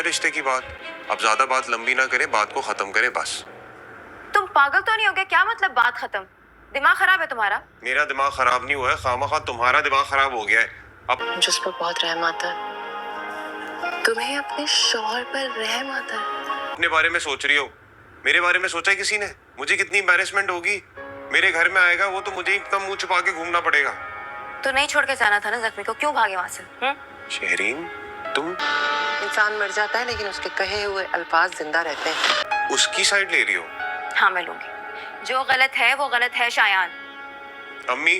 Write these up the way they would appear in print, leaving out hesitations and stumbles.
رشتے کی بات. اب زیادہ بات لمبی نہ کریں, بات کو ختم کریں بس. تم پاگل تو نہیں ہو گئے؟ کیا مطلب بات ختم؟ دماغ خراب ہے تمہارا؟ میرا دماغ خراب نہیں ہوا ہے, خواہ تمہارا دماغ خراب ہو گیا ہے. اب مجھے اس پر بہت رحم آتا ہے. تمہیں اپنے شوہر پر رحم آتا ہے؟ اپنے بارے میں سوچ رہی ہو, میرے بارے میں سوچا ہے کسی نے؟ مجھے کتنی امبیرسمنٹ ہوگی. میرے گھر میں آئے گا وہ تو مجھے ہی اتنا منہ چھپا کے گھومنا پڑے گا. تو نہیں چھوڑ کے جانا تھا نا زخمی کو, کیوں بھاگے وہاں سے؟ شہرین, تم انسان مر جاتا ہے لیکن اس کے کہے ہوئے الفاظ زندہ رہتے ہیں. اس کی سائڈ لے رہی ہو؟ ہاں میں لوں گی. جو غلط ہے وہ غلط ہے شایان. امی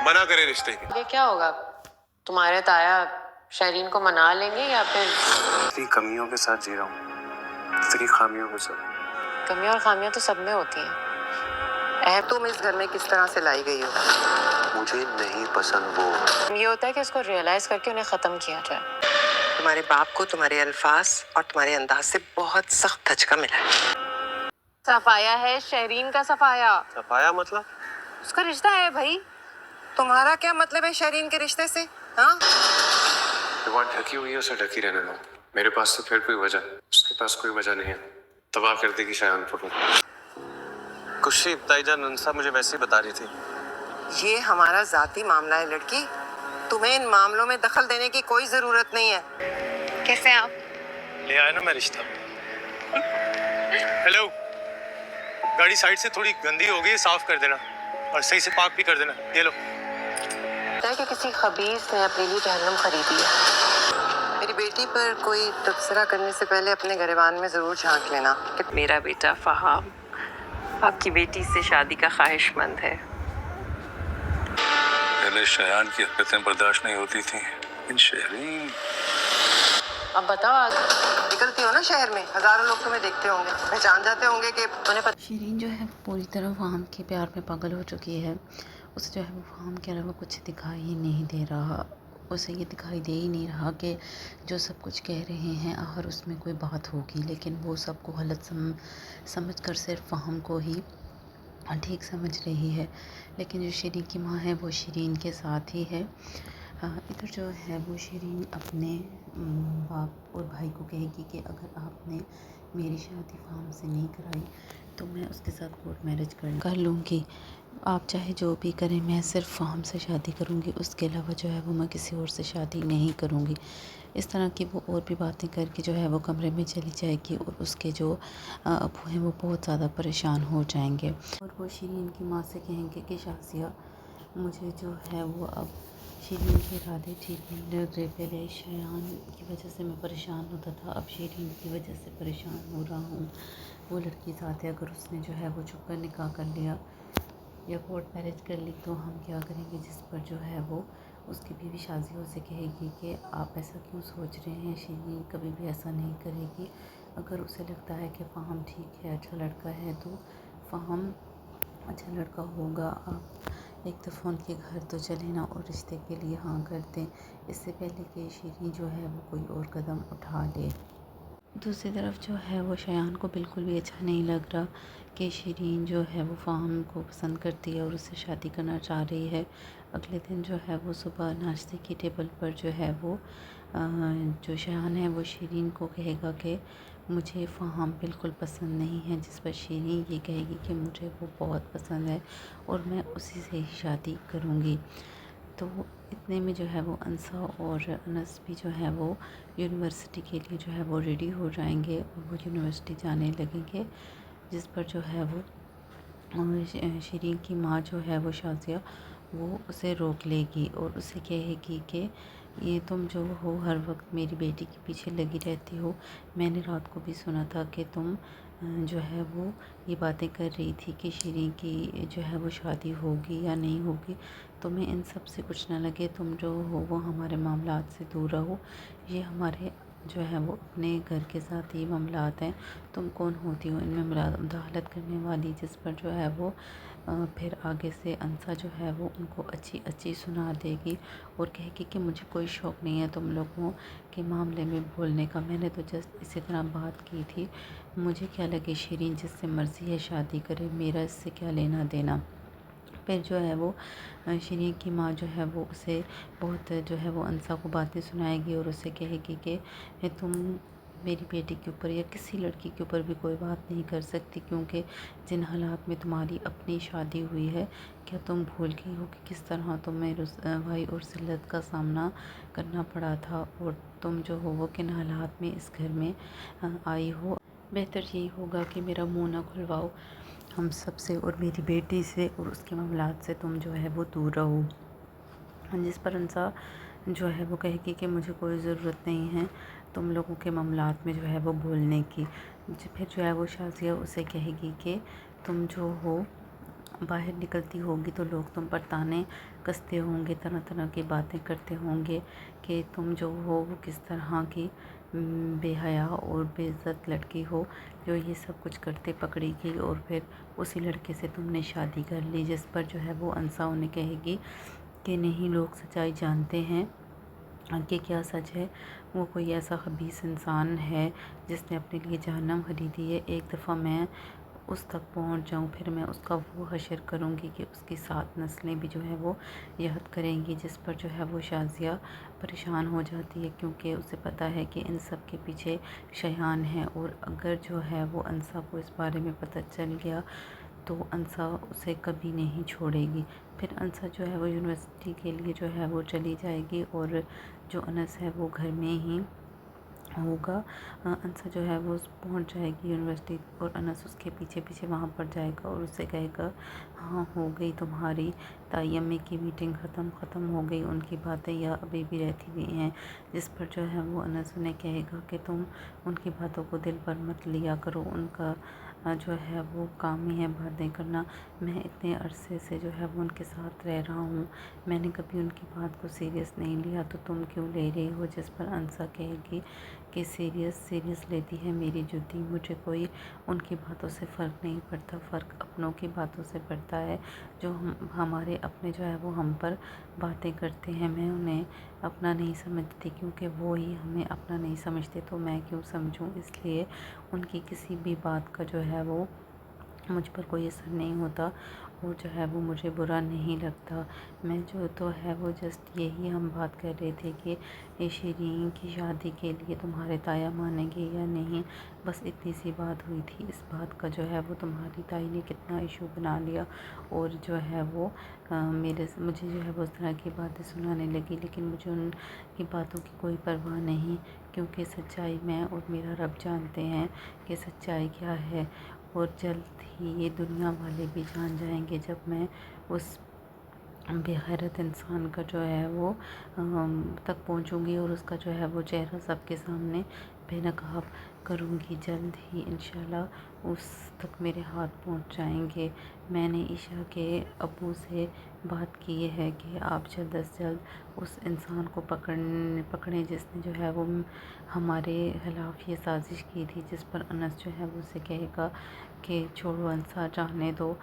منع کرے رشتے کی. یہ کیا ہوگا؟ تمہارے تایا شہرین کو منا لیں گے یا پھر؟ تیری کمیوں کے ساتھ جی رہا ہوں, تیری خامیوں کے ساتھ. کمیاں اور خامیاں تو سب میں ہوتی ہیں. تم اس گھر میں کس طرح سے لائی گئی ہو؟ مجھے نہیں پسند وہ. یہ ہوتا ہے کہ اس کو ریئلائز کر کے انہیں ختم کیا جائے. تمہارے باپ کو تمہارے الفاظ اور تمہارے انداز سے بہت سخت دھچکا ملا ہے. صفایا ہے شہرین کا صفایا. صفایا مطلب؟ اس کا رشتہ ہے بھائی. تمہارا کیا مطلب ہے شہرین کے رشتے سے؟ ہاں جو بات ڈھکی ہوئی ہے اسے ڈھکی رہنے دو. میرے پاس تو پھر کوئی وجہ, اس کے پاس کوئی وجہ نہیں ہے. تباہ کر دے گی شایان کو. کشی ابتائی جان انسا مجھے ویسے ہی بتا رہی تھی. یہ ہمارا ذاتی معاملہ ہے لڑکی. تمہیں ان معاملوں میں دخل دینے کی کوئی ضرورت نہیں ہے. کیسے ہیں آپ؟ لے آیا نا میں رشتہ. ہیلو, گاڑی سائڈ سے تھوڑی گندی ہو گئی, صاف کر دینا اور صحیح سے پاک بھی کر دینا. یہ لو. ہے کہ کسی خبیث نے اپنے لیے جہنم خریدی ہے. میری بیٹی پر کوئی تبصرہ کرنے سے پہلے اپنے گریبان میں ضرور جھانک لینا. میرا بیٹا فہام آپ کی بیٹی سے شادی کا خواہش مند ہے. پہلے شایان کی حرکتیں برداشت نہیں ہوتی تھیں, ان شہرین. اب بتاؤ, نکلتی ہو نا شہر میں, ہزاروں لوگ تمہیں دیکھتے ہوں گے, پہچان جاتے ہوں گے کہ انہیں شیرین جو ہے پوری طرح فہم کے پیار میں پاگل ہو چکی ہے. اسے جو ہے وہ فہم کے علاوہ کچھ دکھائی ہی نہیں دے رہا. اسے یہ دکھائی دے ہی نہیں رہا کہ جو سب کچھ کہہ رہے ہیں آخر اس میں کوئی بات ہوگی, لیکن وہ سب کو غلط سمجھ کر صرف فہم کو ہی ٹھیک سمجھ رہی ہے. لیکن جو شیرین کی ماں ہے وہ شیرین کے ساتھ ہی ہے. ادھر جو ہے وہ شیرین اپنے باپ اور بھائی کو کہے گی کہ اگر آپ نے میری شادی فہم سے نہیں کرائی تو میں اس کے ساتھ کورٹ میرج کر لوں گی. آپ چاہے جو بھی کریں, میں صرف فہم سے شادی کروں گی, اس کے علاوہ جو ہے وہ میں کسی اور سے شادی نہیں کروں گی. اس طرح کی وہ اور بھی باتیں کر کے جو ہے وہ کمرے میں چلی جائے گی اور اس کے جو ابو ہیں وہ بہت زیادہ پریشان ہو جائیں گے. اور وہ شیرین کی ماں سے کہیں گے کہ شازیہ مجھے جو ہے وہ اب شیرین کے ارادے ٹھیک نہیں لگ رہے. پہلے شایان کی وجہ سے میں پریشان ہوتا تھا, اب شیرین کی وجہ سے پریشان ہو رہا ہوں. وہ لڑکی ساتھ ہے, اگر اس نے جو ہے وہ چھپ کر نکاح کر لیا یا کورٹ میرج کر لی تو ہم کیا کریں گے. جس پر جو ہے وہ اس کی بیوی شازیہ سے کہے گی کہ آپ ایسا کیوں سوچ رہے ہیں, شیرین کبھی بھی ایسا نہیں کرے گی. اگر اسے لگتا ہے کہ فہم ٹھیک ہے, اچھا لڑکا ہے, تو فہم اچھا لڑکا ہوگا. آپ ایک دفعہ ان کے گھر تو چلیں نا اور رشتے کے لیے ہاں کر دیں, اس سے پہلے کہ شیرین جو ہے وہ کوئی اور قدم اٹھا لے. دوسری طرف جو ہے وہ شایان کو بالکل بھی اچھا نہیں لگ رہا کہ شیرین جو ہے وہ فہم کو پسند کرتی ہے اور اس سے شادی کرنا چاہ رہی ہے. اگلے دن جو ہے وہ صبح ناشتے کی ٹیبل پر جو ہے وہ جو شایان ہے وہ شیرین کو کہے گا کہ مجھے فہم بالکل پسند نہیں ہے, جس پر شیرین یہ کہے گی کہ مجھے وہ بہت پسند ہے اور میں اسی سے ہی شادی کروں گی. تو اتنے میں جو ہے وہ انسا اور انس بھی جو ہے وہ یونیورسٹی کے لیے جو ہے وہ ریڈی ہو جائیں گے اور وہ یونیورسٹی جانے لگیں گے. جس پر جو ہے وہ شیرین کی ماں جو ہے وہ شازیہ وہ اسے روک لے گی اور اسے کہے گی کہ یہ تم جو ہو ہر وقت میری بیٹی کے پیچھے لگی رہتی ہو. میں نے رات کو بھی سنا تھا کہ تم جو ہے وہ یہ باتیں کر رہی تھی کہ شیرین کی جو ہے وہ شادی ہوگی یا نہیں ہوگی. تمہیں ان سب سے کچھ نہ لگے, تم جو ہو وہ ہمارے معاملات سے دور رہو. یہ ہمارے جو ہے وہ اپنے گھر کے ساتھ ہی معاملات ہیں, تم کون ہوتی ہو ان میں مداخلت کرنے والی. جس پر جو ہے وہ پھر آگے سے انسا جو ہے وہ ان کو اچھی سنا دے گی اور کہے گی کہ مجھے کوئی شوق نہیں ہے تم لوگوں کے معاملے میں بولنے کا, میں نے تو جسٹ اسی طرح بات کی تھی. مجھے کیا لگے شیرین جس سے مرضی ہے شادی کرے, میرا اس سے کیا لینا دینا. پھر جو ہے وہ شیرین کی ماں جو ہے وہ اسے بہت جو ہے وہ انسا کو باتیں سنائے گی اور اسے کہے گی کہ تم میری بیٹی کے اوپر یا کسی لڑکی کے اوپر بھی کوئی بات نہیں کر سکتی، کیونکہ جن حالات میں تمہاری اپنی شادی ہوئی ہے، کیا تم بھول گئی ہو کہ کس طرح تمہیں رسوائی اور ذلت کا سامنا کرنا پڑا تھا، اور تم جو ہو وہ کن حالات میں اس گھر میں آئی ہو۔ بہتر یہی ہوگا کہ میرا منہ نہ کھلواؤ ہم سب سے اور میری بیٹی سے اور اس کے معاملات سے تم جو ہے وہ دور رہو۔ جس پر انسا جو ہے وہ کہے گی کہ مجھے کوئی ضرورت نہیں ہے تم لوگوں کے معاملات میں جو ہے وہ بولنے کی۔ پھر جو ہے وہ شازیہ اسے کہے گی کہ تم جو ہو باہر نکلتی ہوگی تو لوگ تم پر تانے کستے ہوں گے، طرح طرح کی باتیں کرتے ہوں گے کہ تم جو ہو وہ کس طرح کی بے حیا اور بے عزت لڑکی ہو جو یہ سب کچھ کرتے پکڑی گئی، اور پھر اسی لڑکے سے تم نے شادی کر لی۔ جس پر جو ہے وہ انسا انہیں کہے گی کہ نہیں، لوگ سچائی جانتے ہیں کہ کیا سچ ہے، وہ کوئی ایسا خبیث انسان ہے جس نے اپنے لیے جہنم خریدی ہے۔ ایک دفعہ میں اس تک پہنچ جاؤں پھر میں اس کا وہ حشر کروں گی کہ اس کی 7 نسلیں بھی جو ہے وہ یاد کریں گی۔ جس پر جو ہے وہ شازیہ پریشان ہو جاتی ہے، کیونکہ اسے پتہ ہے کہ ان سب کے پیچھے شیطان ہے، اور اگر جو ہے وہ انسا کو اس بارے میں پتہ چل گیا تو انسا اسے کبھی نہیں چھوڑے گی۔ پھر انسا جو ہے وہ یونیورسٹی کے لیے جو ہے وہ چلی جائے گی، اور جو انس ہے وہ گھر میں ہی ہوگا۔ انسا جو ہے وہ پہنچ جائے گی یونیورسٹی، اور انس اس کے پیچھے پیچھے وہاں پر جائے گا اور اسے کہے گا ہاں ہو گئی تمہاری تائی امی کی میٹنگ ختم ہو گئی، ان کی باتیں یا ابھی بھی رہتی ہوئی ہیں۔ جس پر جو ہے وہ انس انہیں کہے گا کہ تم ان کی باتوں کو دل پر مت لیا کرو، ان کا جو ہے وہ کام ہی ہے باتیں کرنا، میں اتنے عرصے سے جو ہے وہ ان کے ساتھ رہ رہا ہوں، میں نے کبھی ان کی بات کو سیریس نہیں لیا تو تم کیوں لے رہی ہو۔ جس پر انسا کہے گی کہ سیریس لیتی ہے میری جدی، مجھے کوئی ان کی باتوں سے فرق نہیں پڑتا، فرق اپنوں کی باتوں سے پڑتا ہے، جو ہمارے اپنے جو ہے وہ ہم پر باتیں کرتے ہیں، میں انہیں اپنا نہیں سمجھتی، کیونکہ وہ ہی ہمیں اپنا نہیں سمجھتے تو میں کیوں سمجھوں۔ اس لیے ان کی کسی بھی بات کا جو ہے وہ مجھ پر کوئی اثر نہیں ہوتا، اور جو ہے وہ مجھے برا نہیں لگتا۔ میں جو تو ہے وہ جسٹ یہی ہم بات کر رہے تھے کہ شیرین کی شادی کے لیے تمہارے تایا مانیں گے یا نہیں، بس اتنی سی بات ہوئی تھی۔ اس بات کا جو ہے وہ تمہاری تائی نے کتنا ایشو بنا لیا، اور جو ہے وہ مجھے جو ہے وہ اس طرح کی باتیں سنانے لگی، لیکن مجھے ان کی باتوں کی کوئی پرواہ نہیں، کیونکہ سچائی میں اور میرا رب جانتے ہیں کہ سچائی کیا ہے، اور جلد ہی یہ دنیا والے بھی جان جائیں گے جب میں اس بے غیرت انسان کا جو ہے وہ تک پہنچوں گی، اور اس کا جو ہے وہ چہرہ سب کے سامنے بے نقاب کروں گی۔ جلد ہی انشاءاللہ اس تک میرے ہاتھ پہنچ جائیں گے۔ میں نے عشاء کے ابو سے بات کی ہے کہ آپ جلد از جلد اس انسان کو پکڑیں جس نے جو ہے وہ ہمارے خلاف یہ سازش کی تھی۔ جس پر انس جو ہے وہ اسے کہے گا کہ چھوڑو انسا، جانے دو،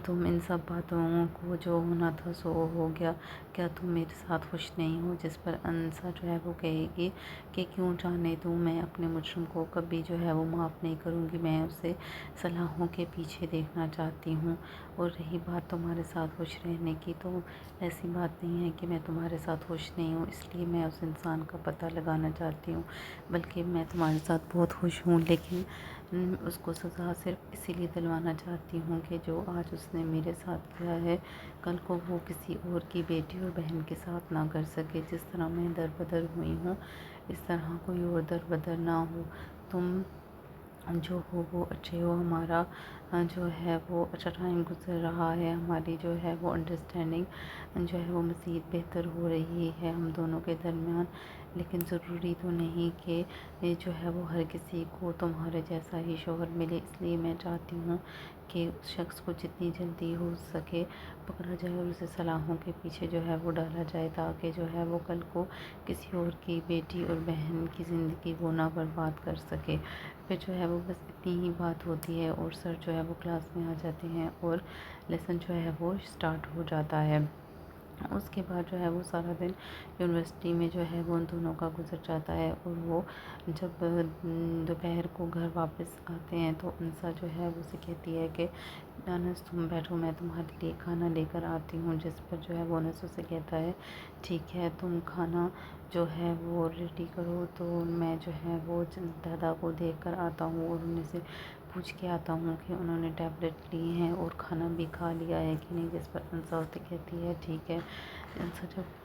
تم ان سب باتوں کو جو ہونا تھا سو ہو گیا، کیا تم میرے ساتھ خوش نہیں ہو۔ جس پر انسا جو ہے وہ کہے گی کہ کیوں جانے دوں، میں اپنے مجرم کو کبھی جو ہے وہ معاف نہیں کروں گی، میں اسے صلاحوں کے پیچھے دیکھنا چاہتی ہوں، اور رہی بات تمہارے ساتھ خوش رہنے کی تو ایسی بات نہیں ہے کہ میں تمہارے ساتھ خوش نہیں ہوں، اس لیے میں اس انسان کا پتہ لگانا چاہتی ہوں، بلکہ میں تمہارے ساتھ بہت خوش ہوں، لیکن اس کو سزا صرف اسی لیے دلوانا چاہتی ہوں کہ جو آج اس نے میرے ساتھ کیا ہے کل کو وہ کسی اور کی بیٹی اور بہن کے ساتھ نہ کر سکے۔ جس طرح میں دربدر ہوئی ہوں اس طرح کوئی اور دربدر نہ ہو، تم جو ہو وہ اچھے ہو، ہمارا جو ہے وہ اچھا ٹائم گزر رہا ہے، ہماری جو ہے وہ انڈرسٹینڈنگ جو ہے وہ مزید بہتر ہو رہی ہے ہم دونوں کے درمیان، لیکن ضروری تو نہیں کہ جو ہے وہ ہر کسی کو تمہارے جیسا ہی شوہر ملے، اس لیے میں چاہتی ہوں کہ اس شخص کو جتنی جلدی ہو سکے پکڑا جائے اور اسے صلاحوں کے پیچھے جو ہے وہ ڈالا جائے، تاکہ جو ہے وہ کل کو کسی اور کی بیٹی اور بہن کی زندگی وہ نہ برباد کر سکے۔ پھر جو ہے وہ بس اتنی ہی بات ہوتی ہے، اور سر جو ہے وہ کلاس میں آ جاتے ہیں اور لیسن جو ہے وہ اسٹارٹ ہو جاتا ہے۔ اس کے بعد جو ہے وہ سارا دن یونیورسٹی میں جو ہے وہ ان دونوں کا گزر جاتا ہے، اور وہ جب دوپہر کو گھر واپس آتے ہیں تو انسا جو ہے وہ اسے کہتی ہے کہ انس تم بیٹھو، میں تمہارے لیے کھانا لے کر آتی ہوں، جس پر جو ہے وہ انس اسے کہتا ہے ٹھیک ہے تم کھانا جو ہے وہ ریڈی کرو، تو میں جو ہے وہ دادا کو دیکھ کر آتا ہوں اور ان سے پوچھ کے آتا ہوں کہ انہوں نے ٹیبلٹ لی ہیں اور کھانا بھی کھا لیا ہے کہ نہیں، جس پر انسا اسے کہتی ہے ٹھیک ہے۔ انسا جب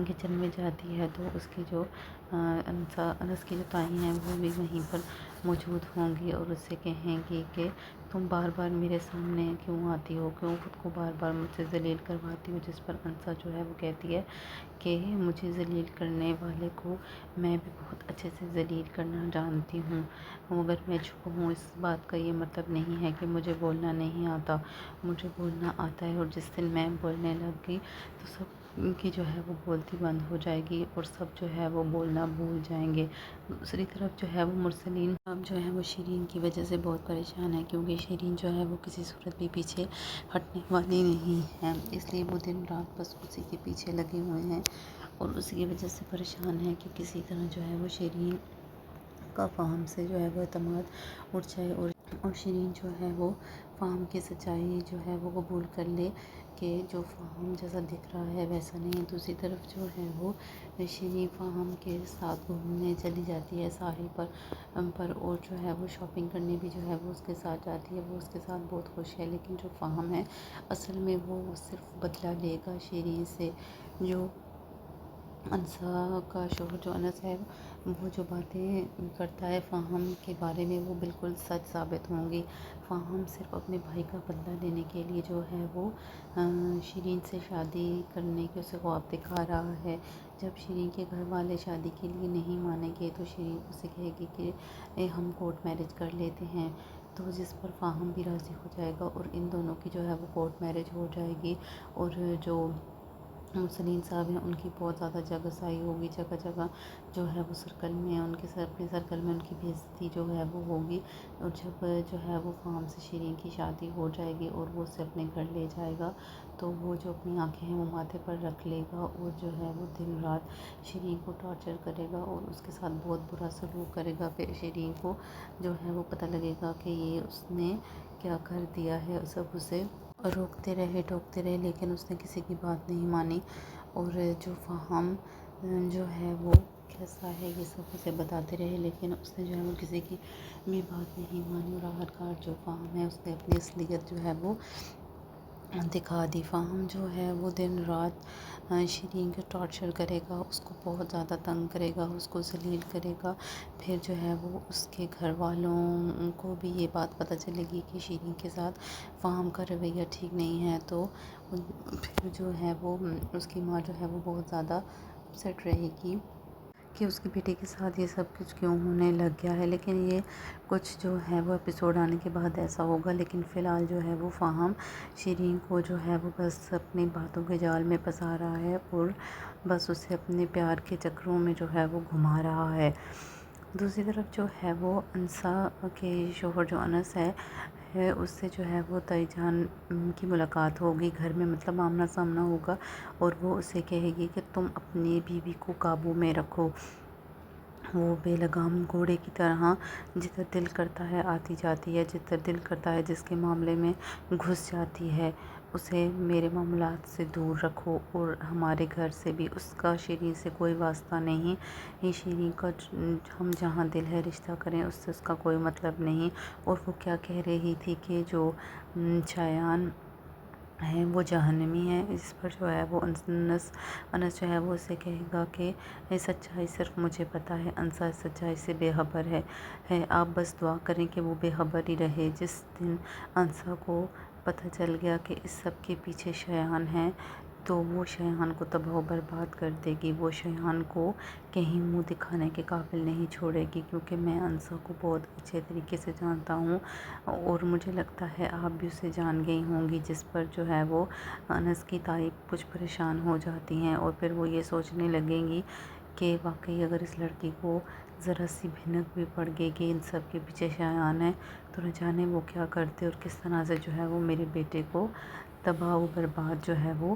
کچن میں جاتی ہے تو اس کی جو انس کی جو تائی ہیں وہ بھی وہیں پر موجود ہوں گی اور اس سے کہیں گی کہ تم بار بار میرے سامنے کیوں آتی ہو، کیوں خود کو بار بار مجھ سے ذلیل کرواتی ہو، جس پر انسا جو ہے وہ کہتی ہے کہ مجھے ذلیل کرنے والے کو میں بھی بہت اچھے سے ذلیل کرنا جانتی ہوں، مگر میں چپ ہوں، اس بات کا یہ مطلب نہیں ہے کہ مجھے بولنا نہیں آتا، مجھے بولنا آتا ہے، اور جس دن میں بولنے لگ گئی تو سب کی جو ہے وہ بولتی بند ہو جائے گی اور سب جو ہے وہ بولنا بھول جائیں گے۔ دوسری طرف جو ہے وہ مرسلین اب جو ہے وہ شیرین کی وجہ سے بہت پریشان ہے، کیونکہ شیرین جو ہے وہ کسی صورت بھی پیچھے ہٹنے والی نہیں ہے، اس لیے وہ دن رات بس اسی کے پیچھے لگے ہوئے ہیں اور اسی کی وجہ سے پریشان ہے کہ کسی طرح جو ہے وہ شیرین کا فہم سے جو ہے وہ اعتماد اٹھ جائے اور شیرین جو ہے وہ فہم کی سچائی جو ہے وہ قبول کر لے کہ جو فہم جیسا دکھ رہا ہے ویسا نہیں ہے۔ دوسری طرف جو ہے وہ شیرین فہم کے ساتھ گھومنے چلی جاتی ہے ساحل پر اور جو ہے وہ شاپنگ کرنے بھی جو ہے وہ اس کے ساتھ جاتی ہے، وہ اس کے ساتھ بہت خوش ہے، لیکن جو فہم ہے اصل میں وہ صرف بدلہ لے گا شیرین سے۔ جو انسا کا شوہر جو انس ہے وہ جو باتیں کرتا ہے فہم کے بارے میں وہ بالکل سچ ثابت ہوں گی۔ فہم صرف اپنے بھائی کا بدلہ لینے کے لیے جو ہے وہ شیرین سے شادی کرنے کے اسے خواب دکھا رہا ہے۔ جب شیرین کے گھر والے شادی کے لیے نہیں مانیں گے تو شیرین اسے کہے گی کہ ہم کورٹ میرج کر لیتے ہیں، تو جس پر فہم بھی راضی ہو جائے گا اور ان دونوں کی جو ہے وہ کورٹ میرج ہو جائے گی، اور جو مرسلین صاحب ہیں ان کی بہت زیادہ جگہ ہوگی، جگہ جگہ جو ہے وہ سرکل میں ان کے اپنے سرکل میں ان کی بے عزتی جو ہے وہ ہوگی، اور جب جو ہے وہ فہم سے شیرین کی شادی ہو جائے گی اور وہ اسے اپنے گھر لے جائے گا تو وہ جو اپنی آنکھیں ہیں وہ ماتھے پر رکھ لے گا اور جو ہے وہ دن رات شیرین کو ٹارچر کرے گا اور اس کے ساتھ بہت برا سلوک کرے گا۔ پھر شیرین کو جو ہے وہ پتہ لگے گا کہ یہ اس نے کیا کر دیا ہے، سب اسے روکتے رہے ٹوکتے رہے لیکن اس نے کسی کی بات نہیں مانی، اور جو فہم جو ہے وہ کیسا ہے یہ سب اسے بتاتے رہے لیکن اس نے جو ہے وہ کسی کی بھی بات نہیں مانی، اور آخرکار جو فہم ہے اس نے اپنی اصلیت جو ہے وہ دکھا دی۔ فہم جو ہے وہ دن رات شیرین کو ٹارچر کرے گا، اس کو بہت زیادہ تنگ کرے گا، اس کو ذلیل کرے گا، پھر جو ہے وہ اس کے گھر والوں کو بھی یہ بات پتہ چلے گی کہ شیرین کے ساتھ فہم کا رویہ ٹھیک نہیں ہے، تو پھر جو ہے وہ اس کی ماں جو ہے وہ بہت زیادہ اپسیٹ رہے گی کہ اس کے بیٹے کے ساتھ یہ سب کچھ کیوں ہونے لگ گیا ہے، لیکن یہ کچھ جو ہے وہ ایپیسوڈ آنے کے بعد ایسا ہوگا، لیکن فی الحال جو ہے وہ فہم شیرین کو جو ہے وہ بس اپنی باتوں کے جال میں پھنسا رہا ہے اور بس اسے اپنے پیار کے چکروں میں جو ہے وہ گھما رہا ہے۔ دوسری طرف جو ہے وہ انسا کے شوہر جو انس ہے اس سے جو ہے وہ تائی جان کی ملاقات ہوگی گھر میں، مطلب آمنا سامنا ہوگا، اور وہ اسے کہے گی کہ تم اپنی بیوی کو قابو میں رکھو، وہ بے لگام گھوڑے کی طرح جدھر دل کرتا ہے آتی جاتی ہے، جدھر دل کرتا ہے جس کے معاملے میں گھس جاتی ہے، اسے میرے معاملات سے دور رکھو، اور ہمارے گھر سے بھی اس کا شیرین سے کوئی واسطہ نہیں، یہ شیرین کا ہم جہاں دل ہے رشتہ کریں، اس سے اس کا کوئی مطلب نہیں۔ اور وہ کیا کہہ رہی تھی کہ جو شایان ہیں وہ جہنمی ہیں، اس پر جو ہے وہ انس جو ہے وہ اسے کہے گا کہ یہ سچائی صرف مجھے پتہ ہے، انسا اس سچائی سے بے خبر ہے، آپ بس دعا کریں کہ وہ بے خبر ہی رہے۔ جس دن انسا کو پتہ چل گیا کہ اس سب کے پیچھے شایان ہیں تو وہ شایان کو تباہ و برباد کر دے گی، وہ شایان کو کہیں منہ دکھانے کے قابل نہیں چھوڑے گی، کیونکہ میں انسا کو بہت اچھے طریقے سے جانتا ہوں اور مجھے لگتا ہے آپ بھی اسے جان گئی ہوں گی، جس پر جو ہے وہ انس کی تائی کچھ پریشان ہو جاتی ہیں اور پھر وہ یہ سوچنے لگیں گی کہ واقعی اگر اس لڑکی کو ذرا سی بھنک بھی پڑ گئی کہ ان سب کے پیچھے شایان ہے تو نہ جانے وہ کیا کرتے اور کس طرح سے جو ہے وہ میرے بیٹے کو تباہ و برباد جو ہے وہ